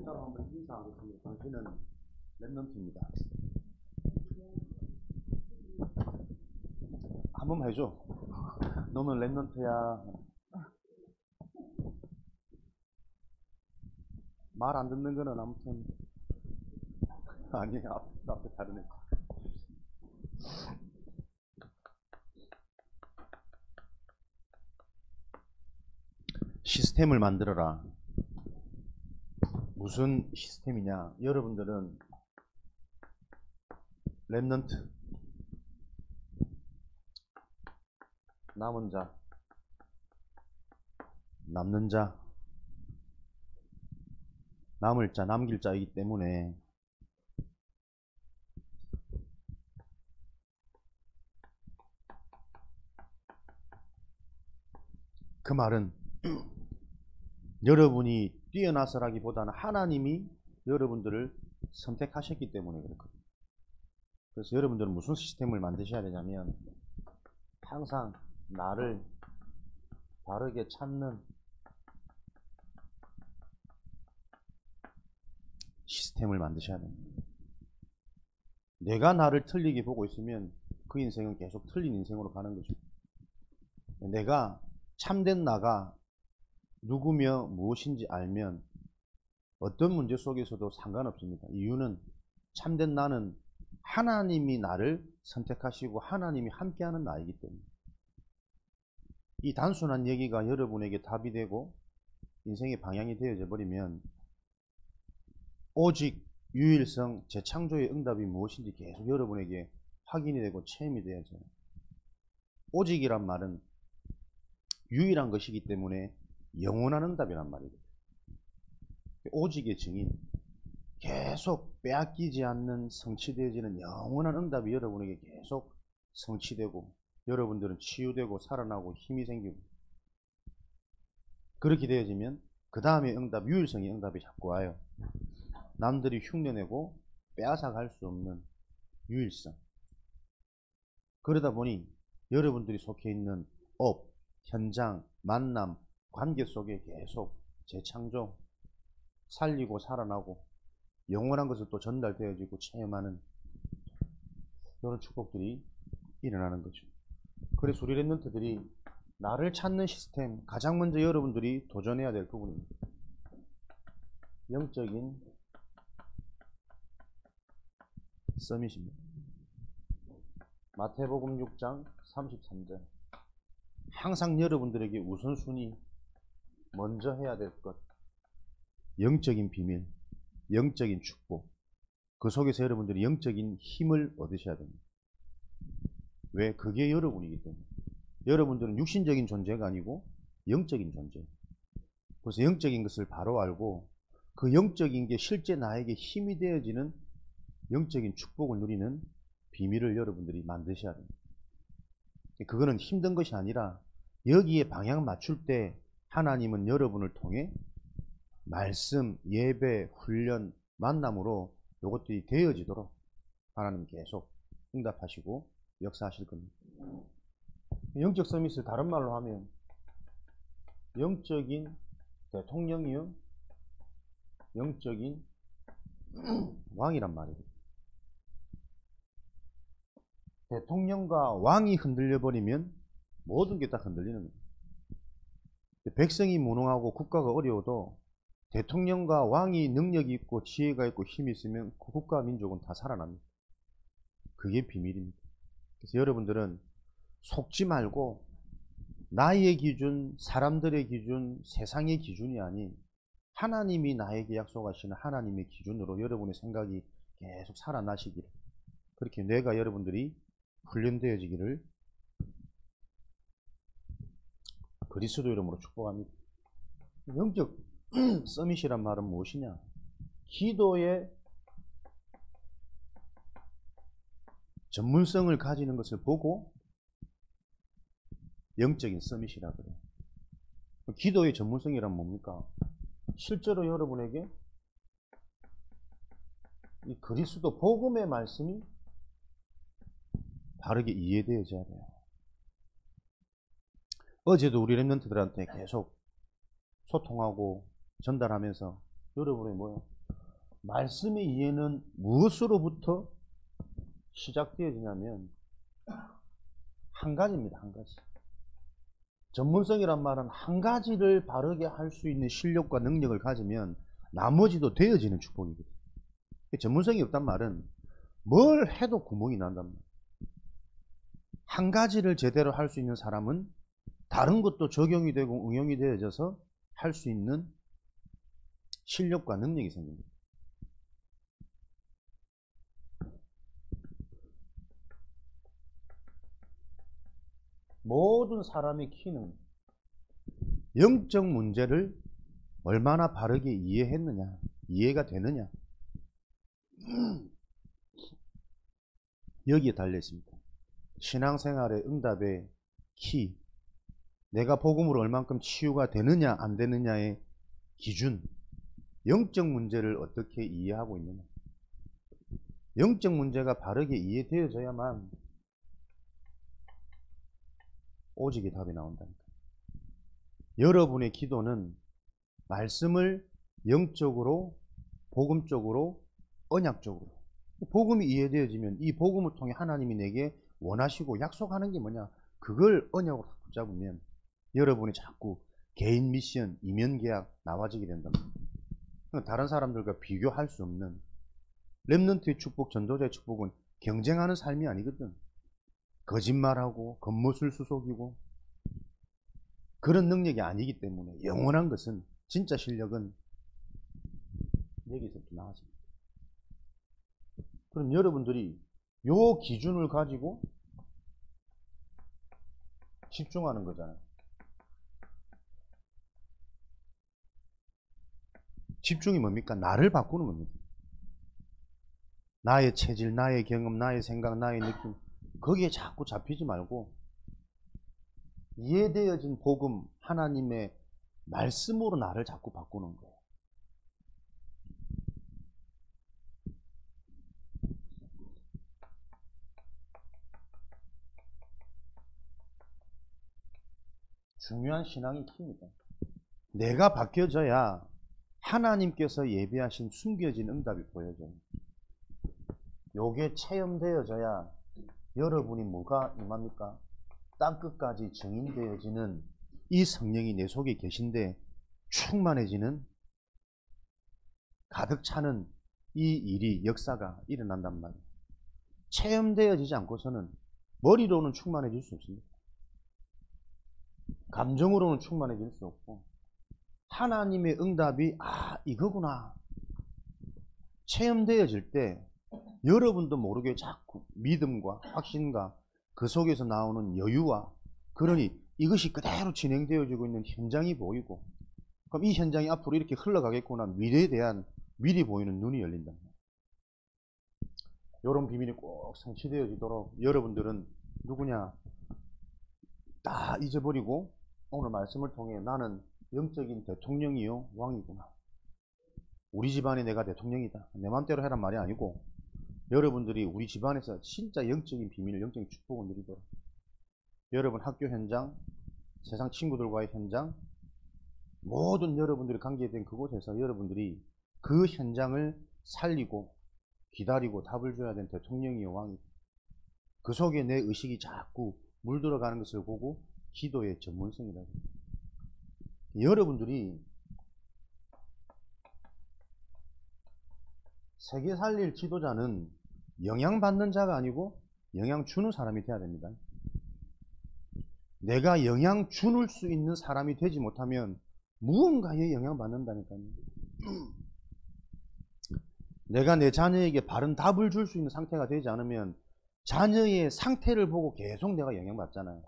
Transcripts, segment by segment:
문자로 한번 인사하겠습니다. 당신은 랩넌트입니다. 한 번만 해줘. 너는 랩넌트야. 말 안 듣는 거는 아무튼 아니 앞에 다르네. 시스템을 만들어라. 무슨 시스템이냐? 여러분들은 랩넌트, 남은 자, 남는 자, 남을 자, 남길 자이기 때문에 그 말은 여러분이 뛰어나서라기보다는 하나님이 여러분들을 선택하셨기 때문에 그렇거든요. 그래서 여러분들은 무슨 시스템을 만드셔야 되냐면 항상 나를 바르게 찾는 시스템을 만드셔야 됩니다. 내가 나를 틀리게 보고 있으면 그 인생은 계속 틀린 인생으로 가는 거죠. 내가 참된 나가 누구며 무엇인지 알면 어떤 문제 속에서도 상관없습니다. 이유는 참된 나는 하나님이 나를 선택하시고 하나님이 함께하는 나이기 때문에. 이 단순한 얘기가 여러분에게 답이 되고 인생의 방향이 되어져 버리면 오직 유일성 재창조의 응답이 무엇인지 계속 여러분에게 확인이 되고 체험이 되어져요. 오직이란 말은 유일한 것이기 때문에 영원한 응답이란 말이거든요. 오직의 증인, 계속 빼앗기지 않는 성취되어지는 영원한 응답이 여러분에게 계속 성취되고 여러분들은 치유되고 살아나고 힘이 생기고 그렇게 되어지면 그 다음에 응답, 유일성의 응답이 자꾸 와요. 남들이 흉내내고 빼앗아갈 수 없는 유일성. 그러다 보니 여러분들이 속해 있는 업, 현장, 만남, 관계 속에 계속 재창조, 살리고 살아나고 영원한 것을 또 전달되어지고 체험하는 그런 축복들이 일어나는 거죠. 그래서 우리 랩런트들이 나를 찾는 시스템, 가장 먼저 여러분들이 도전해야 될 부분입니다. 영적인 서밋입니다. 마태복음 6장 33절. 항상 여러분들에게 우선순위 먼저 해야 될 것, 영적인 비밀, 영적인 축복, 그 속에서 여러분들이 영적인 힘을 얻으셔야 됩니다. 왜? 그게 여러분이기 때문에. 여러분들은 육신적인 존재가 아니고 영적인 존재. 그래서 영적인 것을 바로 알고 그 영적인 게 실제 나에게 힘이 되어지는 영적인 축복을 누리는 비밀을 여러분들이 만드셔야 됩니다. 그거는 힘든 것이 아니라 여기에 방향 맞출 때 하나님은 여러분을 통해 말씀, 예배, 훈련, 만남으로 이것들이 되어지도록 하나님 계속 응답하시고 역사하실 겁니다. 영적 서밋을 다른 말로 하면 영적인 대통령이요, 영적인 왕이란 말이에요. 대통령과 왕이 흔들려 버리면 모든 게 다 흔들리는 거예요. 백성이 무능하고 국가가 어려워도 대통령과 왕이 능력이 있고 지혜가 있고 힘이 있으면 그 국가 민족은 다 살아납니다. 그게 비밀입니다. 그래서 여러분들은 속지 말고 나의 기준, 사람들의 기준, 세상의 기준이 아닌 하나님이 나에게 약속하시는 하나님의 기준으로 여러분의 생각이 계속 살아나시기를, 그렇게 뇌가 여러분들이 훈련되어지기를 그리스도 이름으로 축복합니다. 영적 서밋이란 말은 무엇이냐? 기도의 전문성을 가지는 것을 보고 영적인 서밋이라 그래요. 기도의 전문성이란 뭡니까? 실제로 여러분에게 이 그리스도 복음의 말씀이 바르게 이해되어져야 돼요. 어제도 우리 랩런트들한테 계속 소통하고 전달하면서 여러분의 뭐예요? 말씀의 이해는 무엇으로부터 시작되어지냐면 한 가지입니다. 한 가지. 전문성이란 말은 한 가지를 바르게 할 수 있는 실력과 능력을 가지면 나머지도 되어지는 축복이거든요. 전문성이 없단 말은 뭘 해도 구멍이 난단 말이에요. 한 가지를 제대로 할 수 있는 사람은 다른 것도 적용이 되고 응용이 되어져서 할 수 있는 실력과 능력이 생깁니다. 모든 사람의 키는 영적 문제를 얼마나 바르게 이해했느냐, 이해가 되느냐, 여기에 달려 있습니다. 신앙생활의 응답의 키, 내가 복음으로 얼만큼 치유가 되느냐 안 되느냐의 기준, 영적 문제를 어떻게 이해하고 있느냐. 영적 문제가 바르게 이해되어져야만 오직의 답이 나온다니까. 여러분의 기도는 말씀을 영적으로, 복음적으로, 언약적으로, 복음이 이해되어지면 이 복음을 통해 하나님이 내게 원하시고 약속하는 게 뭐냐, 그걸 언약으로 붙잡으면 여러분이 자꾸 개인 미션, 이면 계약 나와지게 된단 말이에요. 다른 사람들과 비교할 수 없는 렘넌트의 축복, 전도자의 축복은 경쟁하는 삶이 아니거든. 거짓말하고 겉모술 수속이고 그런 능력이 아니기 때문에 영원한 것은, 진짜 실력은 여기서부터 나와집니다. 그럼 여러분들이 요 기준을 가지고 집중하는 거잖아요. 집중이 뭡니까? 나를 바꾸는 겁니다. 나의 체질, 나의 경험, 나의 생각, 나의 느낌, 거기에 자꾸 잡히지 말고 이해되어진 복음, 하나님의 말씀으로 나를 자꾸 바꾸는 거예요. 중요한 신앙이 킵니다. 내가 바뀌어져야 하나님께서 예비하신 숨겨진 응답이 보여져요. 요게 체험되어져야 여러분이 뭐가 임합니까? 땅끝까지 증인되어지는 이 성령이 내 속에 계신데 충만해지는, 가득 차는 이 일이, 역사가 일어난단 말이에요. 체험되어지지 않고서는 머리로는 충만해질 수 없습니다. 감정으로는 충만해질 수 없고, 하나님의 응답이 이거구나 체험되어질 때 여러분도 모르게 자꾸 믿음과 확신과 그 속에서 나오는 여유와, 그러니 이것이 그대로 진행되어지고 있는 현장이 보이고, 그럼 이 현장이 앞으로 이렇게 흘러가겠구나, 미래에 대한 미리 보이는 눈이 열린다. 이런 비밀이 꼭 성취되어지도록 여러분들은 누구냐 다 잊어버리고 오늘 말씀을 통해 나는 영적인 대통령이요 왕이구나, 우리 집안에 내가 대통령이다, 내 맘대로 해란 말이 아니고 여러분들이 우리 집안에서 진짜 영적인 비밀, 영적인 축복을 누리도록, 여러분 학교 현장, 세상 친구들과의 현장, 모든 여러분들이 관계된 그곳에서 여러분들이 그 현장을 살리고 기다리고 답을 줘야 되는 대통령이요 왕이고, 그 속에 내 의식이 자꾸 물들어가는 것을 보고 기도의 전문성이라고 합니다. 여러분들이 세계 살릴 지도자는 영향받는 자가 아니고 영향 주는 사람이 돼야 됩니다. 내가 영향 주는 수 있는 사람이 되지 못하면 무언가에 영향받는다니까요. 내가 내 자녀에게 바른 답을 줄 수 있는 상태가 되지 않으면 자녀의 상태를 보고 계속 내가 영향받잖아요.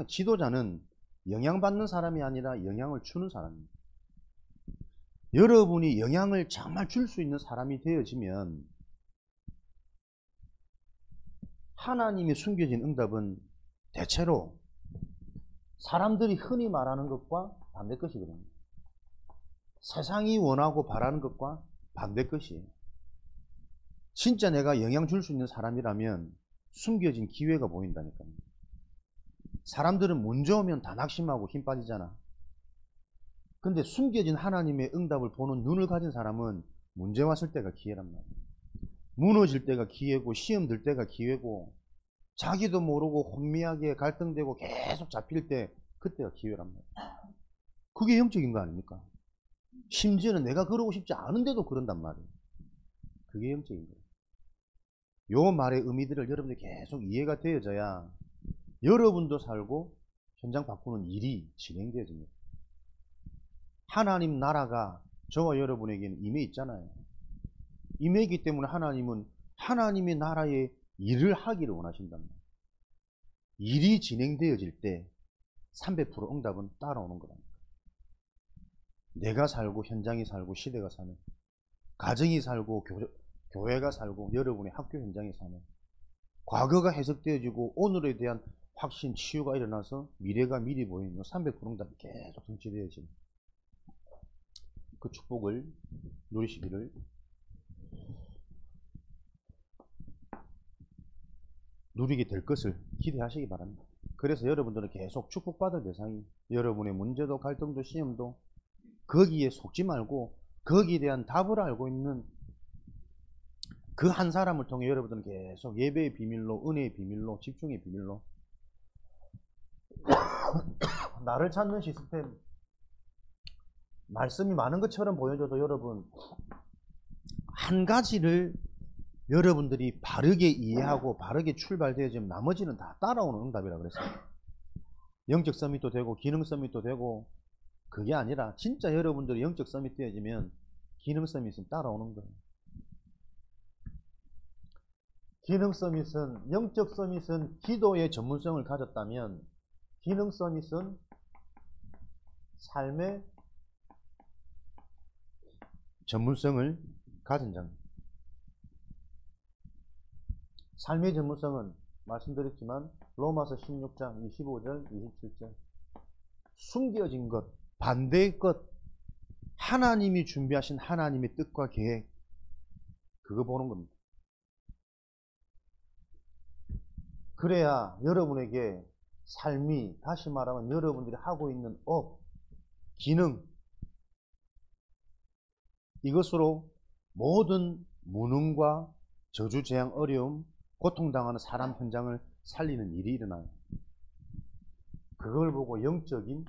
지도자는 영향받는 사람이 아니라 영향을 주는 사람입니다. 여러분이 영향을 정말 줄 수 있는 사람이 되어지면 하나님이 숨겨진 응답은 대체로 사람들이 흔히 말하는 것과 반대 것이거든요. 세상이 원하고 바라는 것과 반대 것이에요. 진짜 내가 영향 줄 수 있는 사람이라면 숨겨진 기회가 보인다니까요. 사람들은 문제 오면 다 낙심하고 힘 빠지잖아. 근데 숨겨진 하나님의 응답을 보는 눈을 가진 사람은 문제 왔을 때가 기회란 말이에요. 무너질 때가 기회고 시험 들 때가 기회고 자기도 모르고 혼미하게 갈등되고 계속 잡힐 때 그때가 기회란 말이에요. 그게 영적인 거 아닙니까? 심지어는 내가 그러고 싶지 않은데도 그런단 말이에요. 그게 영적인 거예요. 요 말의 의미들을 여러분들이 계속 이해가 되어져야 여러분도 살고 현장 바꾸는 일이 진행되어집니다. 하나님 나라가 저와 여러분에게는 임해 있잖아요. 임해 있기 때문에 하나님은 하나님의 나라의 일을 하기를 원하신단 말이에요. 일이 진행되어질 때 300% 응답은 따라오는 거랍니다. 내가 살고 현장이 살고 시대가 사는, 가정이 살고 교회가 살고 여러분의 학교 현장이 사는, 과거가 해석되어지고 오늘에 대한 확신, 치유가 일어나서 미래가 미리 보이는 300% 응답이 계속 성취되어지는 그 축복을 누리시기를 누리게 될 것을 기대하시기 바랍니다. 그래서 여러분들은 계속 축복받을 대상이 여러분의 문제도 갈등도 시험도 거기에 속지 말고 거기에 대한 답을 알고 있는 그 한 사람을 통해 여러분들은 계속 예배의 비밀로, 은혜의 비밀로, 집중의 비밀로 나를 찾는 시스템, 말씀이 많은 것처럼 보여줘도 여러분 한 가지를 여러분들이 바르게 이해하고 바르게 출발되어지면 나머지는 다 따라오는 응답이라고 그랬어요. 영적 서밋도 되고 기능 서밋도 되고, 그게 아니라 진짜 여러분들이 영적 서밋 되어지면 기능 서밋은 따라오는 거예요. 기능 서밋은, 영적 서밋은 기도의 전문성을 가졌다면 기능 서밋은 삶의 전문성을 가진 자입니다. 삶의 전문성은 말씀드렸지만 로마서 16장 25절 27절 숨겨진 것, 반대의 것, 하나님이 준비하신 하나님의 뜻과 계획, 그거 보는 겁니다. 그래야 여러분에게 삶이, 다시 말하면 여러분들이 하고 있는 업, 기능, 이것으로 모든 무능과 저주, 재앙, 어려움, 고통당하는 사람 현장을 살리는 일이 일어나요. 그걸 보고 영적인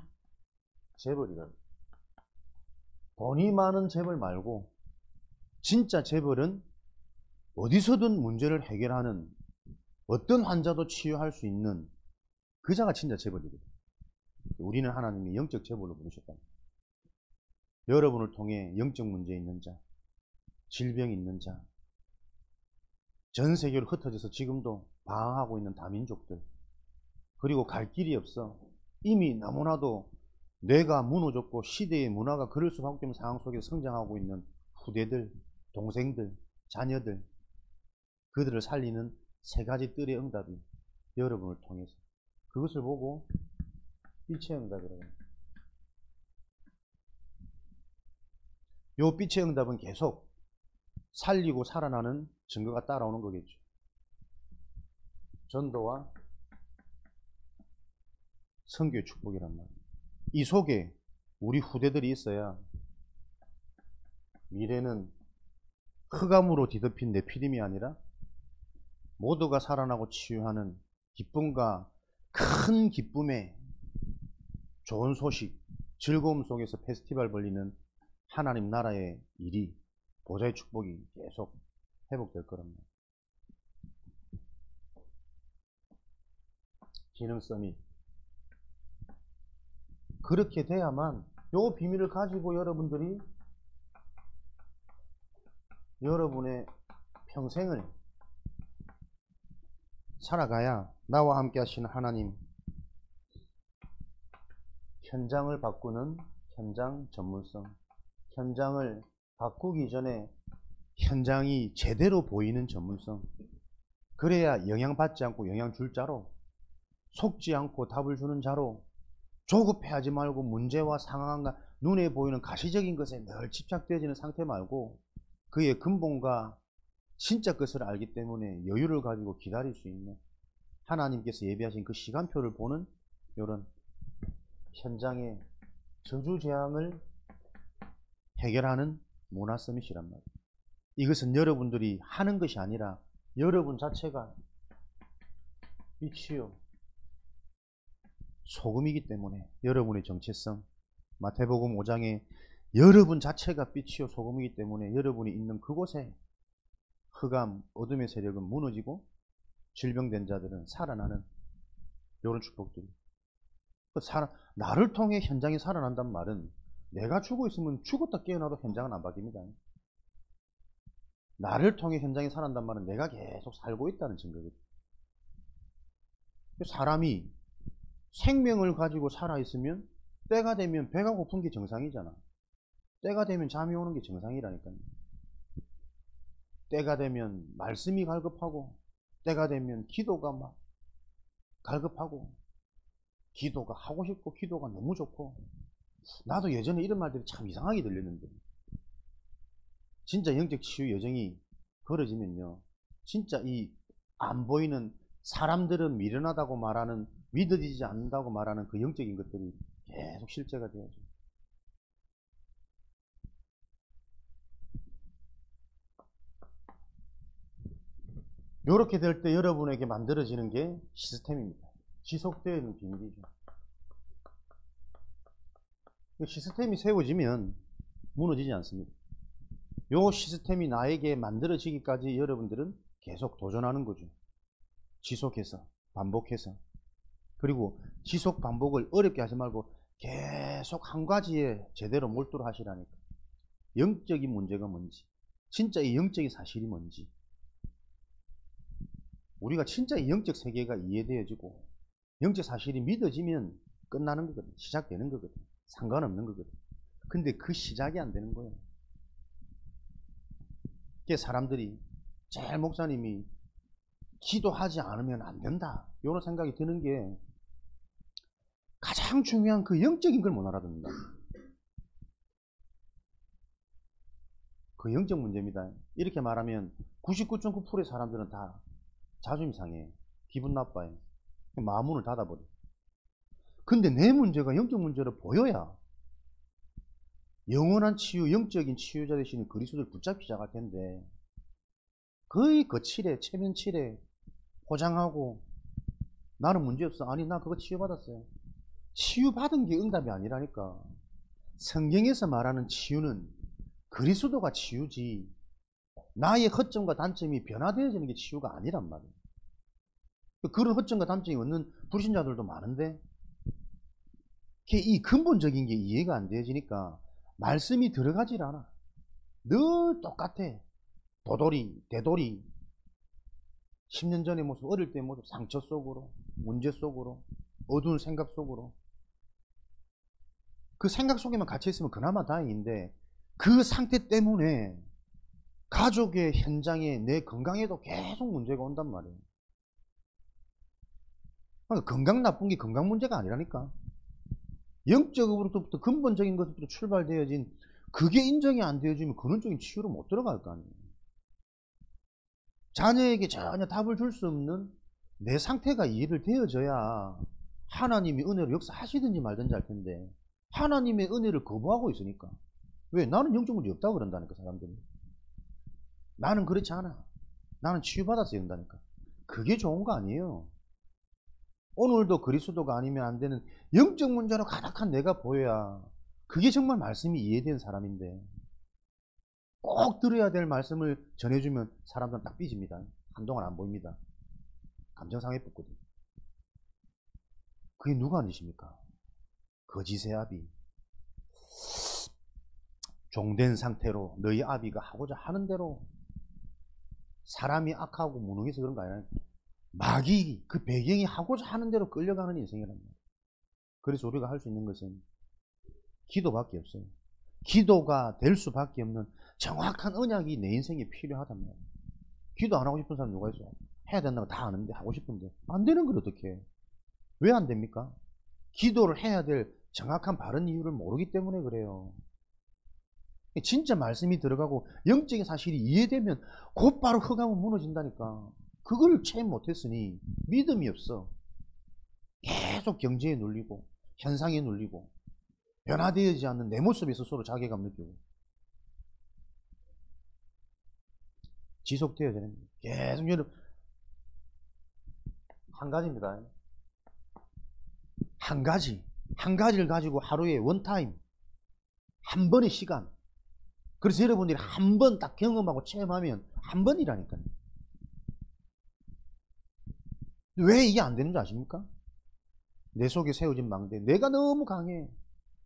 재벌이라고. 돈이 많은 재벌 말고 진짜 재벌은 어디서든 문제를 해결하는, 어떤 환자도 치유할 수 있는 그 자가 진짜 재벌이거든요. 우리는 하나님이 영적 재벌로 부르셨다. 여러분을 통해 영적 문제 있는 자, 질병 있는 자, 전 세계로 흩어져서 지금도 방황하고 있는 다민족들, 그리고 갈 길이 없어 이미 너무나도 뇌가 무너졌고 시대의 문화가 그럴 수밖에 없는 상황 속에서 성장하고 있는 후대들, 동생들, 자녀들, 그들을 살리는 세 가지 뜰의 응답이 여러분을 통해서, 그것을 보고 빛의 응답이라고 합니다. 요 빛의 응답은 계속 살리고 살아나는 증거가 따라오는 거겠죠. 전도와 선교의 축복이란 말이에요. 이 속에 우리 후대들이 있어야 미래는 흑암으로 뒤덮인 네피림이 아니라 모두가 살아나고 치유하는 기쁨과 큰 기쁨의 좋은 소식, 즐거움 속에서 페스티벌 벌리는 하나님 나라의 일이, 보좌의 축복이 계속 회복될 거랍니다. 기능 서밋. 그렇게 돼야만 요 비밀을 가지고 여러분들이 여러분의 평생을 살아가야 나와 함께 하시는 하나님, 현장을 바꾸는 현장 전문성, 현장을 바꾸기 전에 현장이 제대로 보이는 전문성, 그래야 영향받지 않고 영향 줄 자로, 속지 않고 답을 주는 자로, 조급해하지 말고 문제와 상황과 눈에 보이는 가시적인 것에 늘 집착되어지는 상태 말고 그의 근본과 진짜 것을 알기 때문에 여유를 가지고 기다릴 수 있는, 하나님께서 예비하신 그 시간표를 보는 이런 현장의 저주재앙을 해결하는 문화 서밋이란 말이에요. 이것은 여러분들이 하는 것이 아니라 여러분 자체가 빛이요 소금이기 때문에 여러분의 정체성, 마태복음 5장에 여러분 자체가 빛이요 소금이기 때문에 여러분이 있는 그곳에 흑암, 어둠의 세력은 무너지고 질병된 자들은 살아나는 이런 축복들이. 나를 통해 현장이 살아난단 말은 내가 죽어 있으면 죽었다 깨어나도 현장은 안 바뀝니다. 나를 통해 현장이 살아난단 말은 내가 계속 살고 있다는 증거거든요. 사람이 생명을 가지고 살아있으면 때가 되면 배가 고픈 게 정상이잖아. 때가 되면 잠이 오는 게 정상이라니까요. 때가 되면 말씀이 갈급하고 때가 되면 기도가 막 갈급하고 기도가 하고 싶고 기도가 너무 좋고. 나도 예전에 이런 말들이 참 이상하게 들렸는데 진짜 영적 치유 여정이 걸어지면요 진짜 이 안 보이는 사람들은 미련하다고 말하는 믿어지지 않는다고 말하는 그 영적인 것들이 계속 실제가 되어져. 이렇게 될 때 여러분에게 만들어지는 게 시스템입니다. 지속되는 비밀이죠. 시스템이 세워지면 무너지지 않습니다. 이 시스템이 나에게 만들어지기까지 여러분들은 계속 도전하는 거죠. 지속해서, 반복해서. 그리고 지속 반복을 어렵게 하지 말고 계속 한 가지에 제대로 몰두를 하시라니까. 영적인 문제가 뭔지, 진짜 이 영적인 사실이 뭔지. 우리가 진짜 이 영적 세계가 이해되어지고 영적 사실이 믿어지면 끝나는 거거든. 시작되는 거거든. 상관없는 거거든. 근데 그 시작이 안 되는 거예요. 그게 사람들이 제일 목사님이 기도하지 않으면 안 된다 이런 생각이 드는 게 가장 중요한 그 영적인 걸 못 알아듣는다. 그 영적 문제입니다. 이렇게 말하면 99.9%의 사람들은 다 자존심 상해, 기분 나빠해, 마음문을 닫아버려. 근데 내 문제가 영적 문제로 보여야 영원한 치유, 영적인 치유자 되시는 그리스도를 붙잡기 시작할 텐데 거의 거칠해, 체면칠해, 포장하고 나는 문제없어. 아니 나 그거 치유받았어요. 치유받은 게 응답이 아니라니까. 성경에서 말하는 치유는 그리스도가 치유지 나의 허점과 단점이 변화되어지는 게 치유가 아니란 말이에요. 그런 허점과 단점이 없는 불신자들도 많은데 이 근본적인 게 이해가 안 되어지니까 말씀이 들어가질 않아. 늘 똑같아. 도돌이, 대돌이. 10년 전의 모습, 어릴 때의 모습, 상처 속으로, 문제 속으로, 어두운 생각 속으로. 그 생각 속에만 갇혀 있으면 그나마 다행인데 그 상태 때문에 가족의 현장에 내 건강에도 계속 문제가 온단 말이에요. 그러니까 건강 나쁜 게 건강 문제가 아니라니까. 영적으로부터 근본적인 것부터 출발되어진 그게 인정이 안 되어지면 근원적인 치유로 못 들어갈 거 아니에요. 자녀에게 전혀 답을 줄 수 없는 내 상태가 이해를 되어져야 하나님이 은혜로 역사하시든지 말든지 할 텐데 하나님의 은혜를 거부하고 있으니까. 왜? 나는 영적 문제 없다고 그런다니까 사람들이. 나는 그렇지 않아. 나는 치유받았어야 된다니까. 그게 좋은 거 아니에요. 오늘도 그리스도가 아니면 안 되는 영적 문제로 가득한 내가 보여야 그게 정말 말씀이 이해되는 사람인데 꼭 들어야 될 말씀을 전해주면 사람들은 딱 삐집니다. 한동안 안 보입니다. 감정상해 뽑거든요. 그게 누가 아니십니까? 거짓의 아비. 종된 상태로 너희 아비가 하고자 하는 대로 사람이 악하고 무능해서 그런 거 아니라 마귀 그 배경이 하고자 하는 대로 끌려가는 인생이란 말이에요. 그래서 우리가 할 수 있는 것은 기도밖에 없어요. 기도가 될 수밖에 없는 정확한 언약이 내 인생에 필요하단 말이에요. 기도 안 하고 싶은 사람 누가 있어요? 해야 된다고 다 아는데 하고 싶은데 안 되는 걸 어떻게 해? 왜 안 됩니까? 기도를 해야 될 정확한 바른 이유를 모르기 때문에 그래요. 진짜 말씀이 들어가고 영적인 사실이 이해되면 곧바로 흑암은 무너진다니까. 그걸 체험 못했으니 믿음이 없어. 계속 경제에 눌리고 현상에 눌리고 변화되지 않는 내 모습에 스스로 자괴감 느끼고 지속되어야 되는 거예요. 계속 여러분 한 가지입니다. 한 가지를 가지고 하루에 원타임 한 번의 시간. 그래서 여러분들이 한 번 딱 경험하고 체험하면 한 번이라니까요. 왜 이게 안 되는 줄 아십니까? 내 속에 세워진 망대. 내가 너무 강해.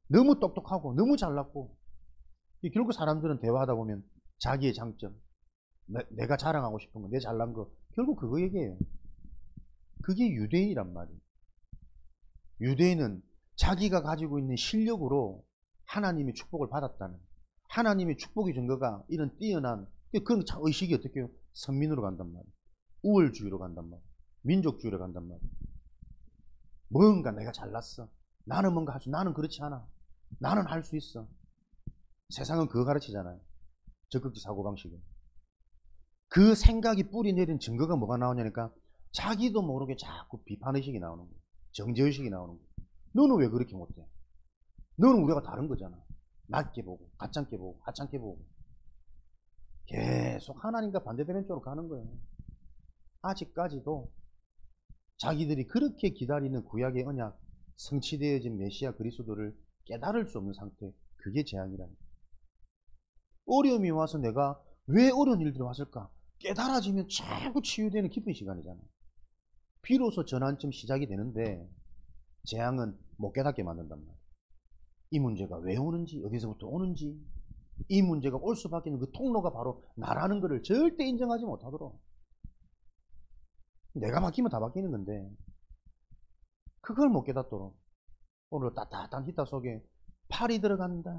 너무 똑똑하고 너무 잘났고. 결국 사람들은 대화하다 보면 자기의 장점, 내가 자랑하고 싶은 거, 내 잘난 거, 결국 그거 얘기해요. 그게 유대인이란 말이에요. 유대인은 자기가 가지고 있는 실력으로 하나님의 축복을 받았다는, 하나님의 축복의 증거가 이런 뛰어난, 그런 의식이 어떻게 해요? 선민으로 간단 말이에요. 우월주의로 간단 말이에요. 민족주의로 간단 말이에요. 뭔가 내가 잘났어. 나는 뭔가 할 수, 나는 그렇지 않아. 나는 할 수 있어. 세상은 그거 가르치잖아요. 적극적 사고방식은. 그 생각이 뿌리 내린 증거가 뭐가 나오냐니까 자기도 모르게 자꾸 비판의식이 나오는 거예요. 정죄의식이 나오는 거예요. 너는 왜 그렇게 못해? 너는 우리가 다른 거잖아. 낮게 보고, 가짜게 보고, 하찮게 보고. 계속 하나님과 반대되는 쪽으로 가는 거예요. 아직까지도 자기들이 그렇게 기다리는 구약의 언약, 성취되어진 메시아 그리스도를 깨달을 수 없는 상태, 그게 재앙이라는 거예요. 어려움이 와서 내가 왜 어려운 일들이 왔을까? 깨달아지면 자꾸 치유되는 깊은 시간이잖아요. 비로소 전환점 시작이 되는데 재앙은 못 깨닫게 만든단 말이에요. 이 문제가 왜 오는지, 어디서부터 오는지, 이 문제가 올 수밖에 없는 그 통로가 바로 나라는 것을 절대 인정하지 못하도록. 내가 바뀌면 다 바뀌는 건데 그걸 못 깨닫도록 오늘 따뜻한 히터 속에 팔이 들어간다.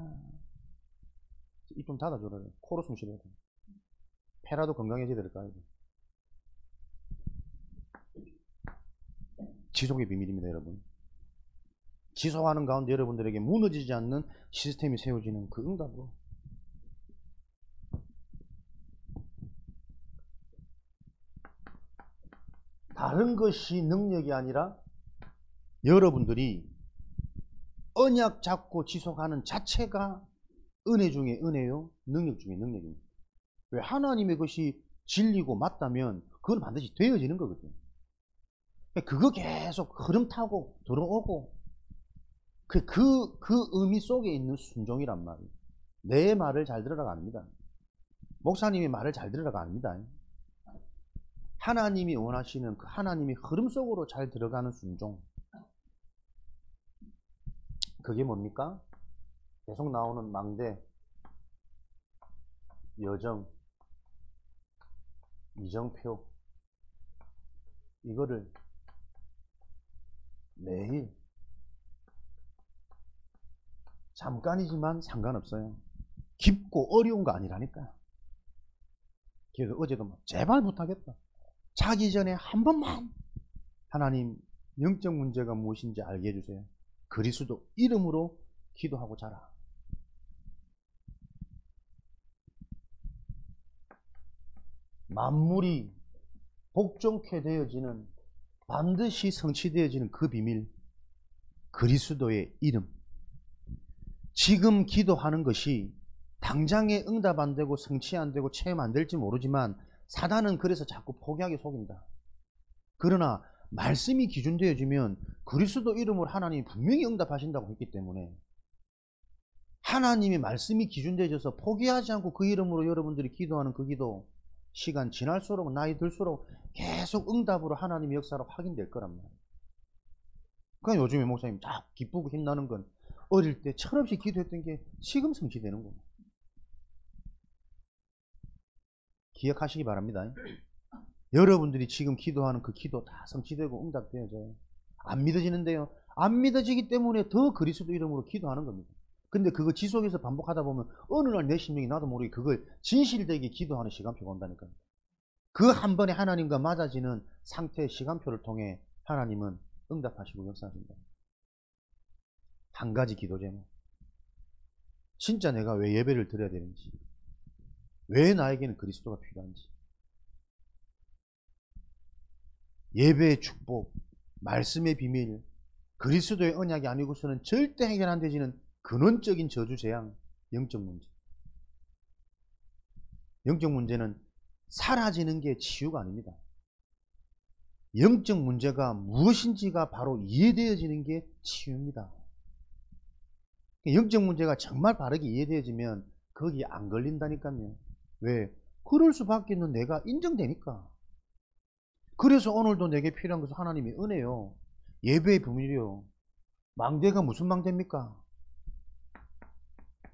입 좀 닫아줘라. 코로 숨 쉬어야 돼. 폐라도 건강해져야 될까 이거. 지속의 비밀입니다, 여러분. 지속하는 가운데 여러분들에게 무너지지 않는 시스템이 세워지는 그 응답으로. 다른 것이 능력이 아니라 여러분들이 언약 잡고 지속하는 자체가 은혜 중에 은혜요, 능력 중에 능력입니다. 왜? 하나님의 것이 진리고 맞다면 그건 반드시 되어지는 거거든요. 그거 계속 흐름 타고 들어오고 그 의미 속에 있는 순종이란 말이에요. 내 말을 잘 들으라가 아닙니다. 목사님의 말을 잘 들으라가 아닙니다. 하나님이 원하시는 그 하나님의 흐름 속으로 잘 들어가는 순종. 그게 뭡니까? 계속 나오는 망대, 여정, 이정표. 이거를 매일 잠깐이지만 상관없어요. 깊고 어려운 거 아니라니까요. 그래서 어제도 막 제발 부탁했다. 자기 전에 한 번만 하나님 영적 문제가 무엇인지 알게 해주세요. 그리스도 이름으로 기도하고 자라. 만물이 복종케 되어지는, 반드시 성취되어지는 그 비밀, 그리스도의 이름. 지금 기도하는 것이 당장에 응답 안 되고 성취 안 되고 체험 안 될지 모르지만 사단은 그래서 자꾸 포기하게 속인다. 그러나 말씀이 기준되어지면 그리스도 이름으로 하나님이 분명히 응답하신다고 했기 때문에 하나님의 말씀이 기준되어져서 포기하지 않고 그 이름으로 여러분들이 기도하는 그 기도, 시간 지날수록 나이 들수록 계속 응답으로 하나님의 역사로 확인될 거란 말이에요. 그러니까 요즘에 목사님 딱 기쁘고 힘나는 건 어릴 때 철없이 기도했던 게 지금 성취되는 거예요. 기억하시기 바랍니다. 여러분들이 지금 기도하는 그 기도 다 성취되고 응답되어져요. 안 믿어지는데요. 안 믿어지기 때문에 더 그리스도 이름으로 기도하는 겁니다. 근데 그거 지속해서 반복하다 보면 어느 날 내 심령이 나도 모르게 그걸 진실되게 기도하는 시간표가 온다니까요. 그 한 번에 하나님과 맞아지는 상태의 시간표를 통해 하나님은 응답하시고 역사하신다. 한 가지 기도 제목. 진짜 내가 왜 예배를 드려야 되는지, 왜 나에게는 그리스도가 필요한지, 예배의 축복, 말씀의 비밀, 그리스도의 언약이 아니고서는 절대 해결 안 되지는 근원적인 저주 재앙, 영적 문제. 영적 문제는 사라지는 게 치유가 아닙니다. 영적 문제가 무엇인지가 바로 이해되어지는 게 치유입니다. 영적 문제가 정말 바르게 이해되어지면 거기에 안 걸린다니까요. 왜? 그럴 수밖에 있는 내가 인정되니까. 그래서 오늘도 내게 필요한 것은 하나님의 은혜요. 예배의 비밀이요. 망대가 무슨 망대입니까?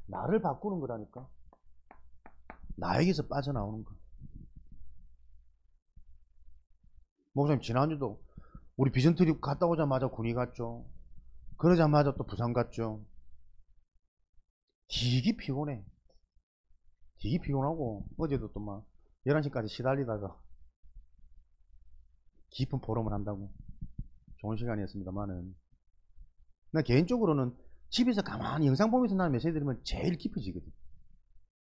나를 바꾸는 거라니까. 나에게서 빠져나오는 거. 목사님, 지난주도 우리 비전트립 갔다 오자마자 군위 갔죠. 그러자마자 또 부산 갔죠. 되게 피곤해. 되게 피곤하고, 어제도 또 막 11시까지 시달리다가 깊은 포럼을 한다고. 좋은 시간이었습니다만은. 나 개인적으로는 집에서 가만히 영상 보면서 나는 메시지 들으면 제일 깊어지거든.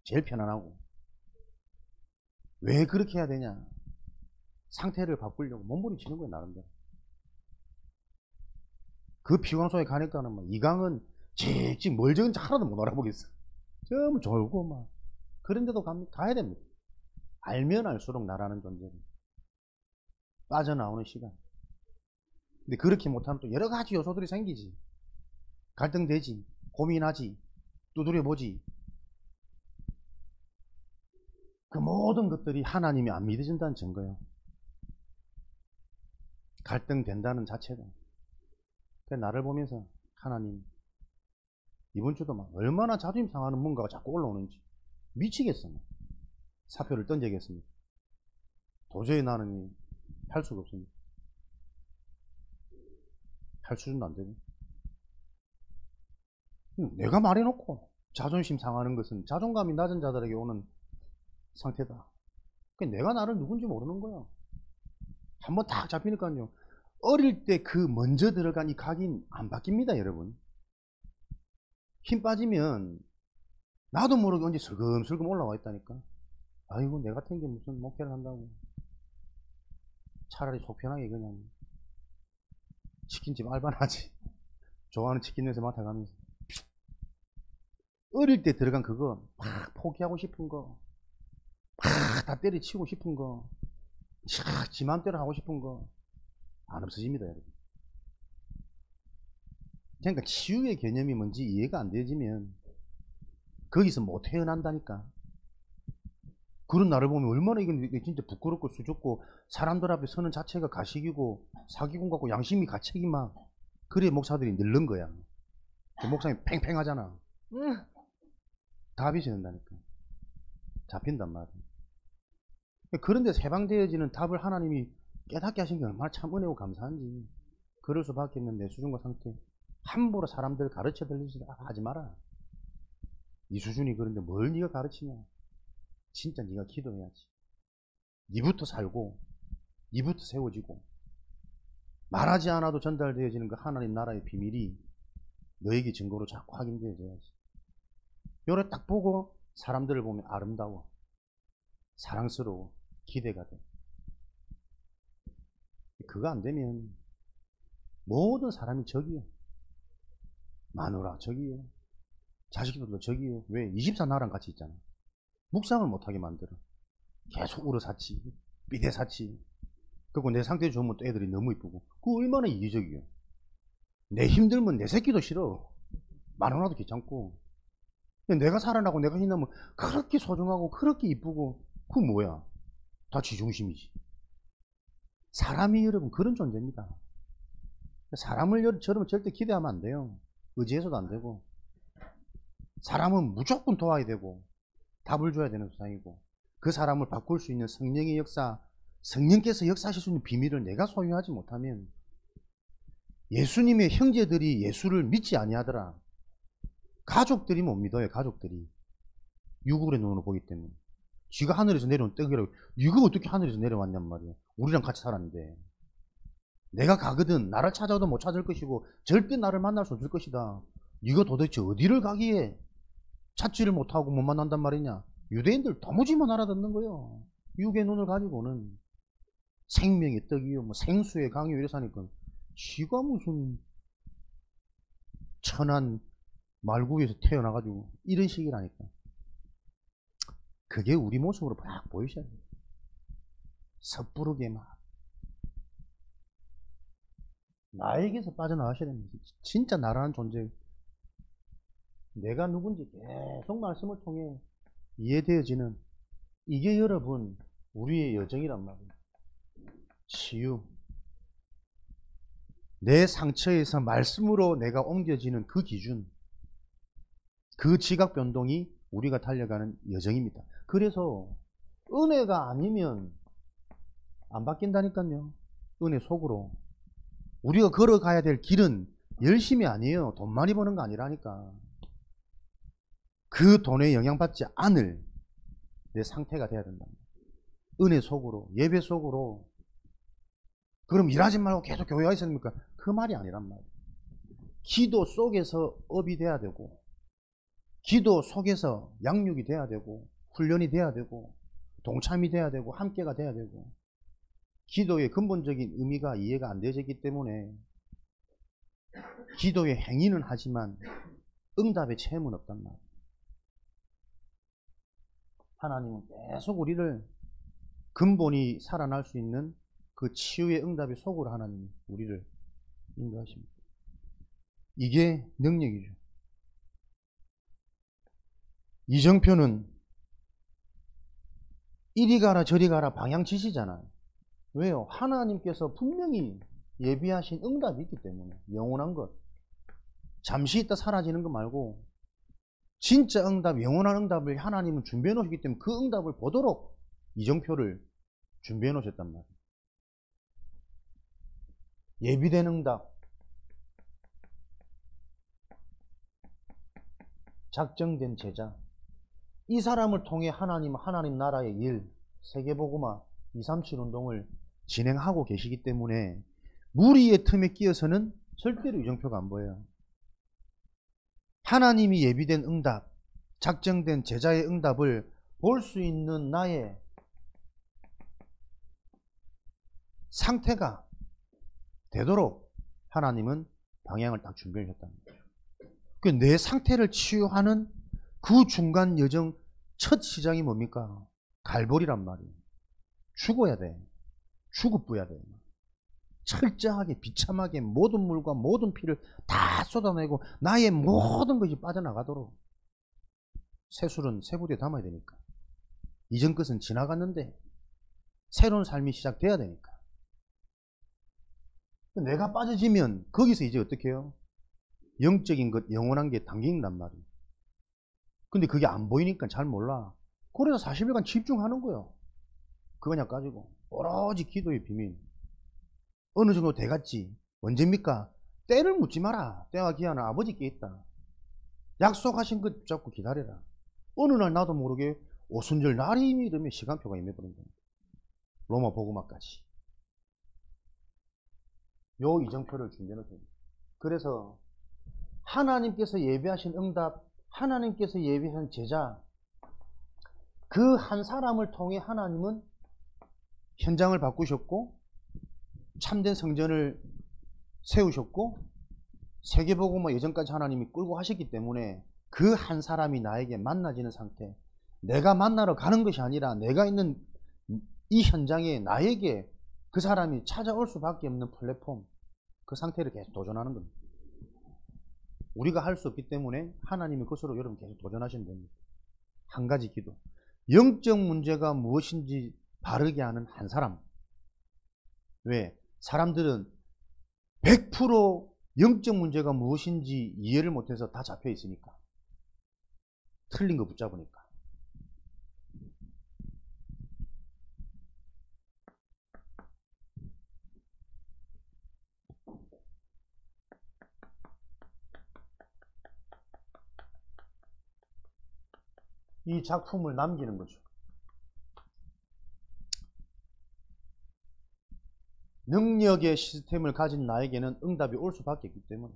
제일 편안하고. 왜 그렇게 해야 되냐? 상태를 바꾸려고 몸부림치는 거예요, 나름대로. 그 피곤 속에 가니까는 막 이강은 직직 뭘 적은지 하나도 못 알아보겠어. 전부 졸고 막. 그런데도 가야 됩니다. 알면 알수록 나라는 존재를. 빠져나오는 시간. 근데 그렇게 못하면 또 여러 가지 요소들이 생기지. 갈등되지. 고민하지. 두드려보지. 그 모든 것들이 하나님이 안 믿어진다는 증거예요. 갈등된다는 자체가. 나를 보면서 하나님, 이번 주도 막 얼마나 자존심 상하는 뭔가가 자꾸 올라오는지 미치겠어. 사표를 던져야겠습니다. 도저히 나는 할 수가 없습니다. 할 수준도 안 되고. 내가 말해놓고 자존심 상하는 것은 자존감이 낮은 자들에게 오는 상태다. 내가 나를 누군지 모르는 거야. 한번 딱 잡히니까요. 어릴 때 그 먼저 들어간 이 각인 안 바뀝니다, 여러분. 힘 빠지면 나도 모르게 언제 슬금슬금 올라와 있다니까. 아이고, 내 같은 게 무슨 목회를 한다고. 차라리 속 편하게 그냥 치킨집 알바나 하지. 좋아하는 치킨 냄새 맡아가면서. 어릴 때 들어간 그거 막 포기하고 싶은 거, 막 다 때려치우고 싶은 거, 지 맘대로 하고 싶은 거 안 없어집니다, 여러분. 그러니까 치유의 개념이 뭔지 이해가 안 되어지면 거기서 못 헤어난다니까. 그런 나를 보면 얼마나 이게 진짜 부끄럽고 수줍고 사람들 앞에 서는 자체가 가식이고 사기꾼 같고 양심이 가책이 막. 그래 목사들이 늘는 거야. 목사님 팽팽하잖아. 답이 된다니까. 잡힌단 말이야. 그런데 해방되어지는 답을 하나님이 깨닫게 하신 게 얼마나 참 은혜고 감사한지. 그럴 수밖에 없는 내 수준과 상태. 함부로 사람들 가르쳐 들리지 하지 마라. 이 수준이 그런데 뭘 네가 가르치냐. 진짜 네가 기도해야지. 네부터 살고 네부터 세워지고 말하지 않아도 전달되어지는 그 하나님 나라의 비밀이 너에게 증거로 자꾸 확인되어져야지. 요래 딱 보고 사람들을 보면 아름다워, 사랑스러워, 기대가 돼. 그거 안 되면 모든 사람이 적이요. 마누라 적이요. 자식들도 적이요. 왜? 24 나랑 같이 있잖아. 묵상을 못하게 만들어. 계속 울어사치, 삐대사치. 그리고 내 상태 좋으면 또 애들이 너무 이쁘고. 그거 얼마나 이기적이요. 내 힘들면 내 새끼도 싫어. 마누라도 귀찮고. 내가 살아나고 내가 힘나면 그렇게 소중하고 그렇게 이쁘고. 그거 뭐야? 다 지중심이지. 사람이 여러분 그런 존재입니다. 사람을 저러면 절대 기대하면 안 돼요. 의지해서도 안 되고. 사람은 무조건 도와야 되고 답을 줘야 되는 세상이고, 그 사람을 바꿀 수 있는 성령의 역사, 성령께서 역사하실 수 있는 비밀을 내가 소유하지 못하면, 예수님의 형제들이 예수를 믿지 아니하더라. 가족들이 못 믿어요. 가족들이 유골의 눈으로 보기 때문에. 쥐가 하늘에서 내려온 떡이라고. 이거 어떻게 하늘에서 내려왔냔 말이야. 우리랑 같이 살았는데. 내가 가거든 나를 찾아도 못 찾을 것이고 절대 나를 만날 수 없을 것이다. 이거 도대체 어디를 가기에 찾지를 못하고 못 만난단 말이냐. 유대인들 도무지 못 알아듣는 거예요. 육의 눈을 가지고는. 생명의 떡이요, 뭐 생수의 강이요 이래서 하니까 쥐가 무슨 천한 말구에서 태어나가지고 이런 식이라니까. 그게 우리 모습으로 막 보이셔야 돼요. 섣부르게 막 나에게서 빠져나가셔야 됩니다. 진짜 나라는 존재, 내가 누군지 계속 말씀을 통해 이해되어지는, 이게 여러분 우리의 여정이란 말이에요. 치유, 내 상처에서 말씀으로 내가 옮겨지는 그 기준, 그 지각 변동이 우리가 달려가는 여정입니다. 그래서 은혜가 아니면 안 바뀐다니까요. 은혜 속으로 우리가 걸어가야 될 길은 열심이 아니에요. 돈 많이 버는 거 아니라니까. 그 돈에 영향받지 않을 내 상태가 돼야 된다. 은혜 속으로, 예배 속으로. 그럼 일하지 말고 계속 교회에 와 있어야 됩니까? 그 말이 아니란 말이에요. 기도 속에서 업이 돼야 되고, 기도 속에서 양육이 돼야 되고, 훈련이 돼야 되고, 동참이 돼야 되고, 함께가 돼야 되고, 기도의 근본적인 의미가 이해가 안 되었기 때문에 기도의 행위는 하지만 응답의 체험은 없단 말이에요. 하나님은 계속 우리를 근본이 살아날 수 있는 그 치유의 응답의 속으로 하나님이 우리를 인도하십니다. 이게 능력이죠. 이정표는 이리 가라 저리 가라 방향 지시잖아요. 왜요? 하나님께서 분명히 예비하신 응답이 있기 때문에. 영원한 것, 잠시 있다 사라지는 것 말고 진짜 응답, 영원한 응답을 하나님은 준비해 놓으셨기 때문에 그 응답을 보도록 이정표를 준비해 놓으셨단 말이에요. 예비된 응답, 작정된 제자, 이 사람을 통해 하나님 나라의 일, 세계복음화 237 운동을 진행하고 계시기 때문에 무리의 틈에 끼어서는 절대로 이정표가 안 보여요. 하나님이 예비된 응답, 작정된 제자의 응답을 볼 수 있는 나의 상태가 되도록 하나님은 방향을 딱 준비해 줬다는 거예요. 내 상태를 치유하는 그 중간 여정 첫 시작이 뭡니까? 갈보리란 말이에요. 죽어야 돼. 죽어부어야 돼. 철저하게 비참하게 모든 물과 모든 피를 다 쏟아내고 나의 모든 것이 빠져나가도록. 새술은 새부대에 담아야 되니까. 이전 것은 지나갔는데 새로운 삶이 시작돼야 되니까. 내가 빠져지면 거기서 이제 어떻게 해요? 영적인 것, 영원한 게 당긴단 말이에요. 근데 그게 안 보이니까 잘 몰라. 그래서 40일간 집중하는 거예요. 그거냐 가지고 오로지 기도의 비밀. 어느 정도 돼갔지. 언제입니까? 때를 묻지 마라. 때와 기한은 아버지께 있다. 약속하신 것 잡고 기다려라. 어느 날 나도 모르게 오순절 날이 이르면 시간표가 임해버린 겁니다. 로마 복음화까지. 요 이정표를 준비해놓습니다. 그래서 하나님께서 예비하신 응답, 하나님께서 예비한 제자, 그 한 사람을 통해 하나님은 현장을 바꾸셨고 참된 성전을 세우셨고 세계복음화 예전까지 하나님이 끌고 하셨기 때문에 그 한 사람이 나에게 만나지는 상태, 내가 만나러 가는 것이 아니라 내가 있는 이 현장에 나에게 그 사람이 찾아올 수밖에 없는 플랫폼, 그 상태를 계속 도전하는 겁니다. 우리가 할 수 없기 때문에 하나님이 그것으로 여러분 계속 도전하시면 됩니다. 한 가지 기도, 영적 문제가 무엇인지 바르게 아는 한 사람. 왜? 사람들은 100% 영적 문제가 무엇인지 이해를 못해서 다 잡혀 있으니까. 틀린 거 붙잡으니까. 이 작품을 남기는 거죠. 능력의 시스템을 가진 나에게는 응답이 올 수밖에 없기 때문에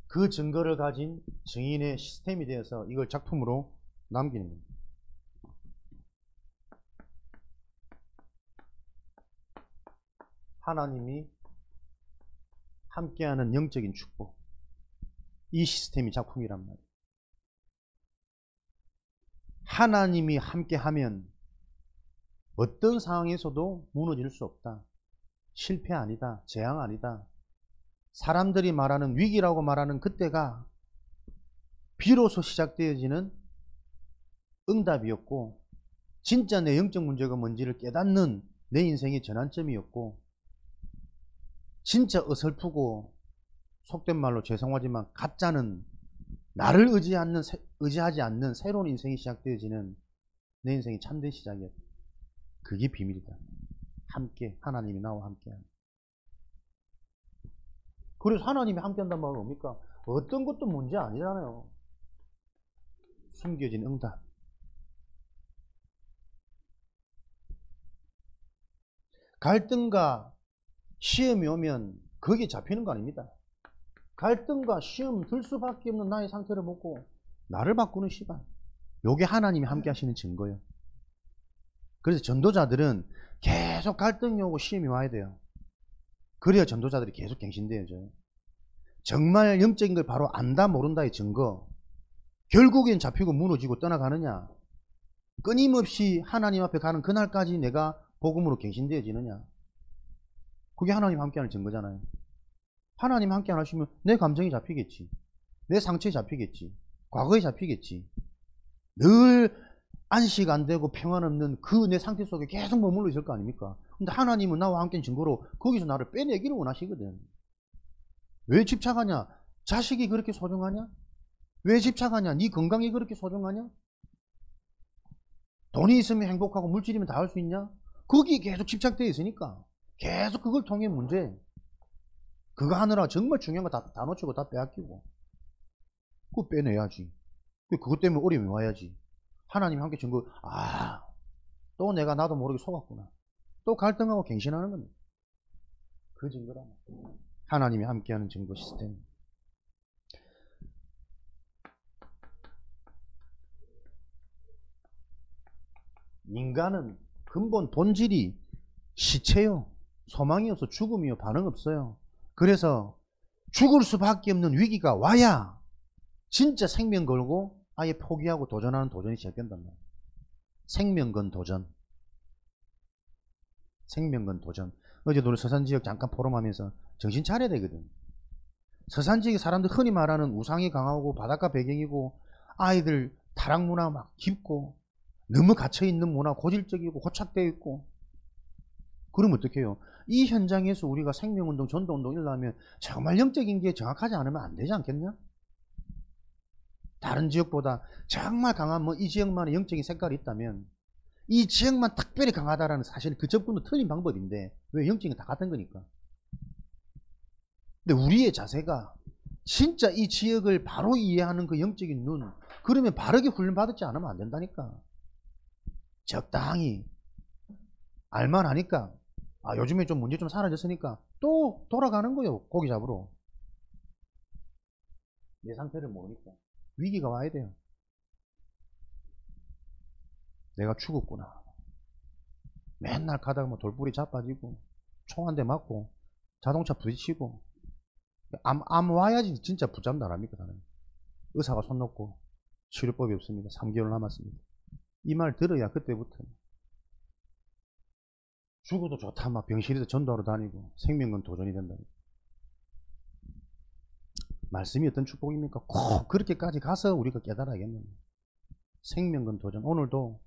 그 증거를 가진 증인의 시스템이 되어서 이걸 작품으로 남기는 겁니다. 하나님이 함께하는 영적인 축복, 이 시스템이 작품이란 말이에요. 하나님이 함께하면 어떤 상황에서도 무너질 수 없다. 실패 아니다. 재앙 아니다. 사람들이 말하는 위기라고 말하는 그때가 비로소 시작되어지는 응답이었고, 진짜 내 영적 문제가 뭔지를 깨닫는 내 인생의 전환점이었고, 진짜 어설프고 속된 말로 죄송하지만 가짜는 나를 의지하지 않는 새로운 인생이 시작되어지는 내 인생의 참된 시작이었다. 그게 비밀이다. 함께, 하나님이 나와 함께하는. 그래서 하나님이 함께한다는 말은 뭡니까? 어떤 것도 문제 아니잖아요. 숨겨진 응답. 갈등과 시험이 오면 거기에 잡히는 거 아닙니다. 갈등과 시험 들 수밖에 없는 나의 상태를 보고 나를 바꾸는 시간. 요게 하나님이 함께 하시는 증거예요. 그래서 전도자들은 계속 갈등이 오고 시험이 와야 돼요. 그래야 전도자들이 계속 갱신되어져요. 정말 영적인 걸 바로 안다 모른다의 증거. 결국엔 잡히고 무너지고 떠나가느냐, 끊임없이 하나님 앞에 가는 그날까지 내가 복음으로 갱신되어지느냐, 그게 하나님 함께하는 증거잖아요. 하나님 함께 안 하시면 내 감정이 잡히겠지, 내 상처에 잡히겠지, 과거에 잡히겠지. 늘 안식 안 되고 평안 없는 그 내 상태 속에 계속 머물러 있을 거 아닙니까? 근데 하나님은 나와 함께한 증거로 거기서 나를 빼내기를 원하시거든. 왜 집착하냐? 자식이 그렇게 소중하냐? 왜 집착하냐? 네 건강이 그렇게 소중하냐? 돈이 있으면 행복하고 물질이면 다 할 수 있냐? 거기에 계속 집착되어 있으니까 계속 그걸 통해 문제. 그거 하느라 정말 중요한 거 다 놓치고 다 빼앗기고. 그거 빼내야지. 그것 때문에 어려움이 와야지. 하나님 함께 증거, 또 내가 나도 모르게 속았구나. 또 갈등하고 갱신하는 겁니다. 그 증거라. 하나님이 함께하는 증거 시스템. 인간은 근본 본질이 시체요. 소망이 없어. 죽음이요. 반응 없어요. 그래서 죽을 수밖에 없는 위기가 와야 진짜 생명 걸고 아예 포기하고 도전하는 도전이 시작된단 말이에요. 생명 건 도전. 생명 건 도전. 어제도 우리 서산지역 잠깐 포럼하면서 정신 차려야 되거든. 서산지역의 사람들 흔히 말하는 우상이 강하고 바닷가 배경이고 아이들 타락 문화 막 깊고 너무 갇혀있는 문화, 고질적이고 고착되어 있고. 그러면 어떻게 해요? 이 현장에서 우리가 생명운동, 전도운동 일어나면 정말 영적인 게 정확하지 않으면 안 되지 않겠냐? 다른 지역보다 정말 강한 이 지역만의 영적인 색깔이 있다면 이 지역만 특별히 강하다라는 사실, 그 접근도 틀린 방법인데 왜 영적인 게 다 같은 거니까. 근데 우리의 자세가 진짜 이 지역을 바로 이해하는 그 영적인 눈, 그러면 바르게 훈련받지 않으면 안 된다니까. 적당히 알만 하니까 요즘에 좀 문제 좀 사라졌으니까 또 돌아가는 거예요. 고기 잡으러. 내 상태를 모르니까 위기가 와야 돼요. 내가 죽었구나. 맨날 가다가 돌뿌리 자빠지고 총 한 대 맞고 자동차 부딪히고 암 와야지 진짜 붙잡는다 아닙니까? 의사가 손 놓고 치료법이 없습니다. 3개월 남았습니다. 이 말 들어야 그때부터 죽어도 좋다 막 병실에서 전도하러 다니고 생명은 도전이 된다. 말씀이 어떤 축복입니까? 꼭 그렇게까지 가서 우리가 깨달아야겠네요. 생명건 도전. 오늘도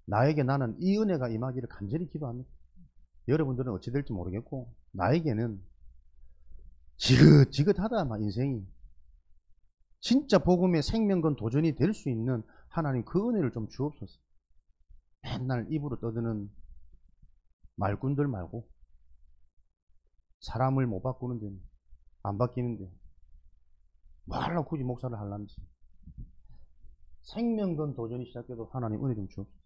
나에게 나는 이 은혜가 임하기를 간절히 기도합니다. 여러분들은 어찌 될지 모르겠고 나에게는 지긋지긋하다 막 인생이. 진짜 복음의 생명건 도전이 될 수 있는 하나님 그 은혜를 좀 주옵소서. 맨날 입으로 떠드는 말꾼들 말고 사람을 못 바꾸는데 안 바뀌는데 뭐 하려고 굳이 목사를 하려는지. 생명건 도전이 시작돼도 하나님 은혜 좀 주옵소서.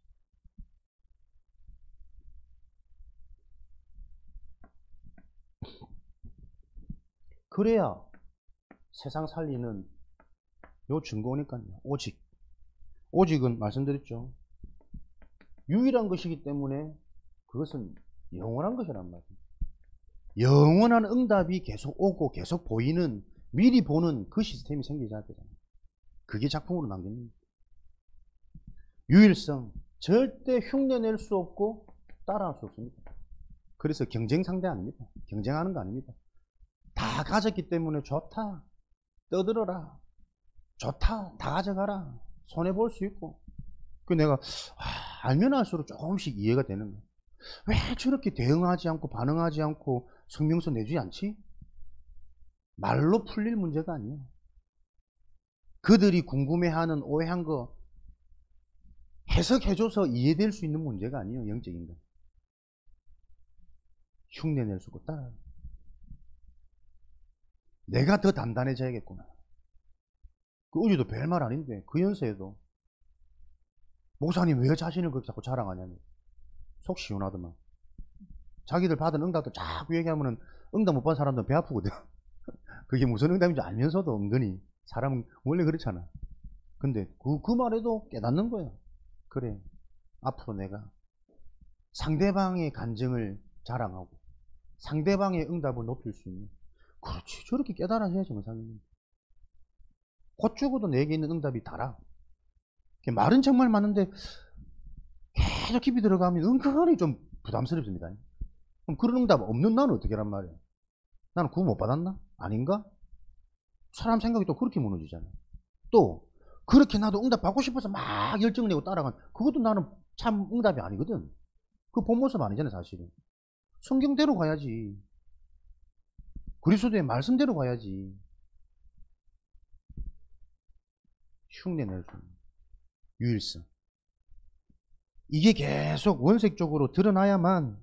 그래야 세상 살리는 요 증거니까요. 오직은 말씀드렸죠. 유일한 것이기 때문에 그것은 영원한 것이란 말이에요. 영원한 응답이 계속 오고 계속 보이는 미리 보는 그 시스템이 생기지 않잖아요. 그게 작품으로 남깁니다. 유일성, 절대 흉내낼 수 없고 따라할 수 없습니다. 그래서 경쟁 상대 아닙니다. 경쟁하는 거 아닙니다. 다 가졌기 때문에 좋다, 떠들어라, 좋다, 다 가져가라, 손해볼 수 있고. 그 내가 알면 알수록 조금씩 이해가 되는 거예요. 왜 저렇게 대응하지 않고 반응하지 않고 성명서 내주지 않지? 말로 풀릴 문제가 아니에요. 그들이 궁금해하는 오해한 거 해석해줘서 이해될 수 있는 문제가 아니에요. 영적인 거. 흉내낼 수 없고 따라. 내가 더 단단해져야겠구나. 그 어제도 별말 아닌데 그 연세에도 목사님 왜 자신을 그렇게 자꾸 자랑하냐면 속 시원하더만. 자기들 받은 응답도 자꾸 얘기하면은 응답 못 받은 사람들은 배 아프거든. 그게 무슨 응답인지 알면서도 은근히 사람은 원래 그렇잖아. 근데 그 말에도 깨닫는 거야. 그래, 앞으로 내가 상대방의 간증을 자랑하고 상대방의 응답을 높일 수 있는, 그렇지, 저렇게 깨달아야지 정상입니다. 곧 죽어도 내게 있는 응답이 달아. 말은 정말 많은데 계속 깊이 들어가면 은근히 좀 부담스럽습니다. 그럼 그런 응답 없는 나는 어떻게 하란 말이야? 나는 구원 못 받았나? 아닌가? 사람 생각이 또 그렇게 무너지잖아요. 또 그렇게 나도 응답 받고 싶어서 막 열정을 내고 따라간, 그것도 나는 참 응답이 아니거든. 그 본 모습 아니잖아요, 사실은. 성경대로 가야지. 그리스도의 말씀대로 가야지. 흉내낼 수 있는 유일성. 이게 계속 원색적으로 드러나야만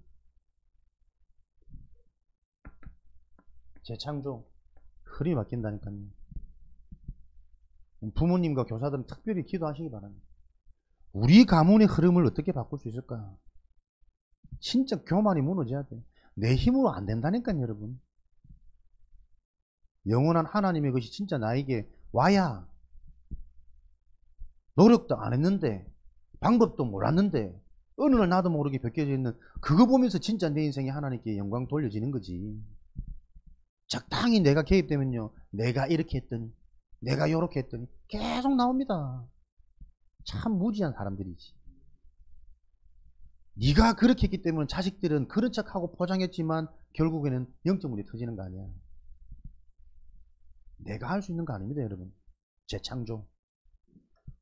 재창조 흐름이 바뀐다니까요. 부모님과 교사들은 특별히 기도하시기 바랍니다. 우리 가문의 흐름을 어떻게 바꿀 수 있을까? 진짜 교만이 무너져야 돼. 내 힘으로 안 된다니까요, 여러분. 영원한 하나님의 것이 진짜 나에게 와야, 노력도 안 했는데 방법도 몰랐는데 어느 날 나도 모르게 벗겨져 있는 그거 보면서 진짜 내 인생에 하나님께 영광 돌려지는 거지. 적당히 내가 개입되면요, 내가 이렇게 했더니 내가 이렇게 했더니 계속 나옵니다. 참 무지한 사람들이지. 네가 그렇게 했기 때문에 자식들은 그런 척하고 포장했지만 결국에는 영적 문제 터지는 거 아니야. 내가 할 수 있는 거 아닙니다, 여러분. 재창조,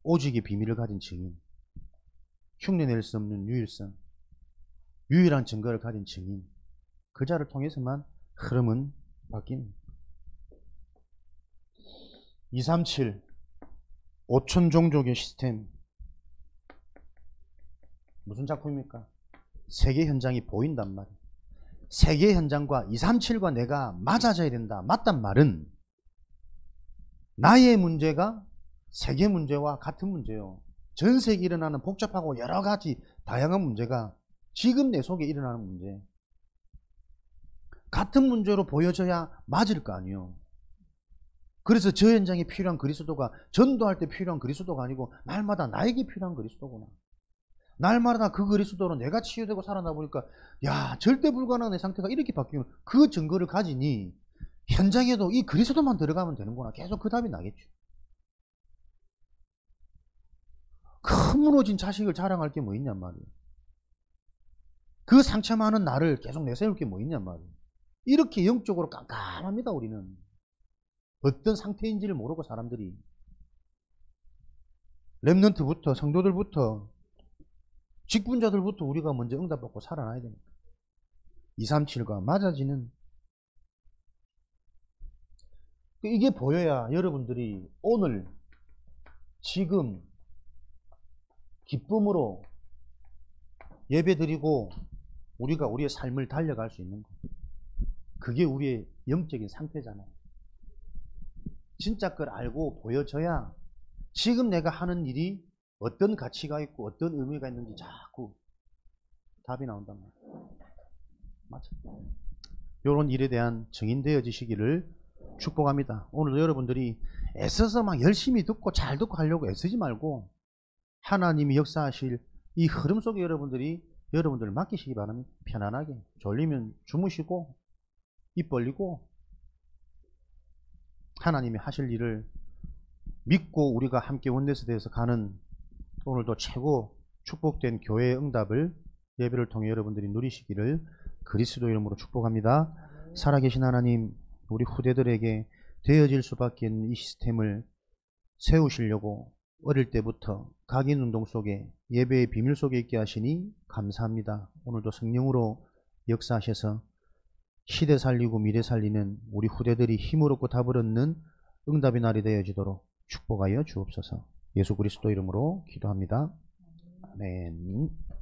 오직의 비밀을 가진 증인, 흉내낼 수 없는 유일성, 유일한 증거를 가진 증인, 그 자를 통해서만 흐름은 바뀝니다. 237 5천 종족의 시스템. 무슨 작품입니까? 세계 현장이 보인단 말이에요. 세계 현장과 237과 내가 맞아져야 된다. 맞단 말은 나의 문제가 세계 문제와 같은 문제요. 전 세계에 일어나는 복잡하고 여러 가지 다양한 문제가 지금 내 속에 일어나는 문제. 같은 문제로 보여져야 맞을 거 아니에요. 그래서 저 현장에 필요한 그리스도가 전도할 때 필요한 그리스도가 아니고 날마다 나에게 필요한 그리스도구나. 날마다 그 그리스도로 내가 치유되고 살아나 보니까 야, 절대 불가능한 내 상태가 이렇게 바뀌면 그 증거를 가지니 현장에도 이 그리스도만 들어가면 되는구나. 계속 그 답이 나겠죠. 큰 무너진 자식을 자랑할 게 뭐 있냔 말이에요. 그 상처 많은 나를 계속 내세울 게 뭐 있냔 말이에요. 이렇게 영적으로 깜깜합니다, 우리는. 어떤 상태인지를 모르고 사람들이. 렘넌트부터, 성도들부터, 직분자들부터 우리가 먼저 응답받고 살아나야 됩니다. 237과 맞아지는. 이게 보여야 여러분들이 오늘, 지금, 기쁨으로 예배드리고 우리가 우리의 삶을 달려갈 수 있는 것. 그게 우리의 영적인 상태잖아요. 진짜 걸 알고 보여져야 지금 내가 하는 일이 어떤 가치가 있고 어떤 의미가 있는지 자꾸 답이 나온단 말이에요. 맞죠? 이런 일에 대한 증인되어지시기를 축복합니다. 오늘도 여러분들이 애써서 막 열심히 듣고 잘 듣고 하려고 애쓰지 말고 하나님이 역사하실 이 흐름 속에 여러분들을 맡기시기 바랍니다. 편안하게. 졸리면 주무시고 입 벌리고 하나님이 하실 일을 믿고 우리가 함께 원내스대에서 가는 오늘도 최고 축복된 교회의 응답을 예배를 통해 여러분들이 누리시기를 그리스도 이름으로 축복합니다. 살아계신 하나님, 우리 후대들에게 되어질 수밖에 없는 이 시스템을 세우시려고 어릴 때부터 각인운동 속에 예배의 비밀 속에 있게 하시니 감사합니다. 오늘도 성령으로 역사하셔서 시대 살리고 미래 살리는 우리 후대들이 힘을 얻고 답을 얻는 응답의 날이 되어지도록 축복하여 주옵소서. 예수 그리스도 이름으로 기도합니다. 아멘.